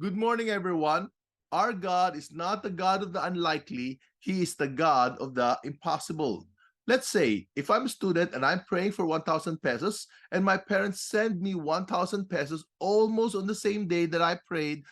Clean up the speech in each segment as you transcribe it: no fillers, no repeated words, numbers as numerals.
Good morning, everyone. Our God is not the God of the unlikely. He is the God of the impossible. Let's say if I'm a student and I'm praying for 1,000 pesos and my parents send me 1,000 pesos almost on the same day that I prayed,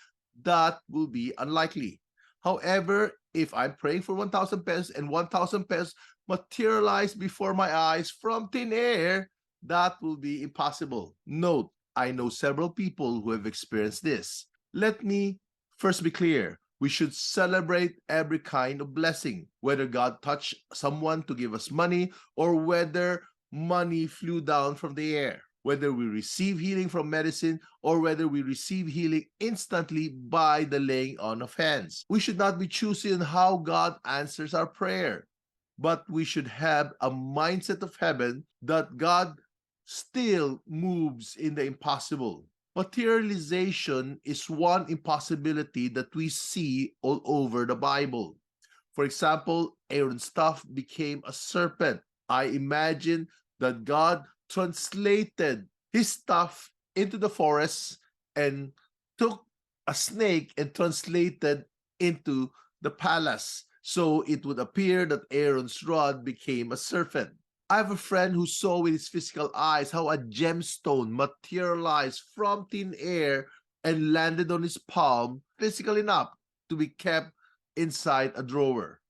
that will be unlikely. However, if I'm praying for 1,000 pesos and 1,000 pesos materialize before my eyes from thin air, that will be impossible. Note, I know several people who have experienced this. Let me first be clear. We should celebrate every kind of blessing, whether God touched someone to give us money or whether money flew down from the air, whether we receive healing from medicine or whether we receive healing instantly by the laying on of hands. We should not be choosy on how God answers our prayer, but we should have a mindset of heaven that God still moves in the impossible. Materialization is one impossibility that we see all over the Bible. For example, Aaron's staff became a serpent. I imagine that God translated his staff into the forest and took a snake and translated into the palace. So it would appear that Aaron's rod became a serpent. I have a friend who saw with his physical eyes how a gemstone materialized from thin air and landed on his palm, physical enough to be kept inside a drawer.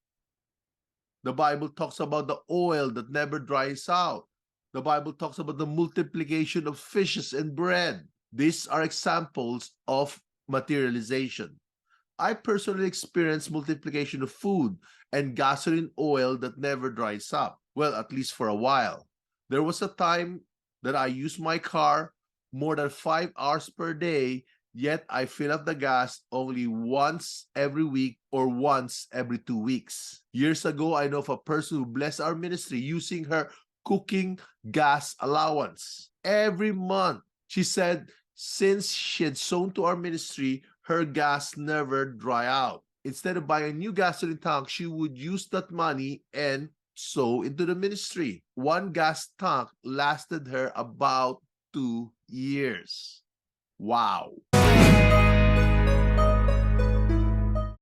The Bible talks about the oil that never dries out. The Bible talks about the multiplication of fishes and bread. These are examples of materialization. I personally experienced multiplication of food and gasoline oil that never dries up. Well, at least for a while. There was a time that I used my car more than 5 hours per day, yet I fill up the gas only once every week or once every 2 weeks. Years ago, I know of a person who blessed our ministry using her cooking gas allowance. Every month, she said, since she had sown to our ministry, her gas never dry out. Instead of buying a new gasoline tank, she would use that money and sow into the ministry. One gas tank lasted her about 2 years. Wow.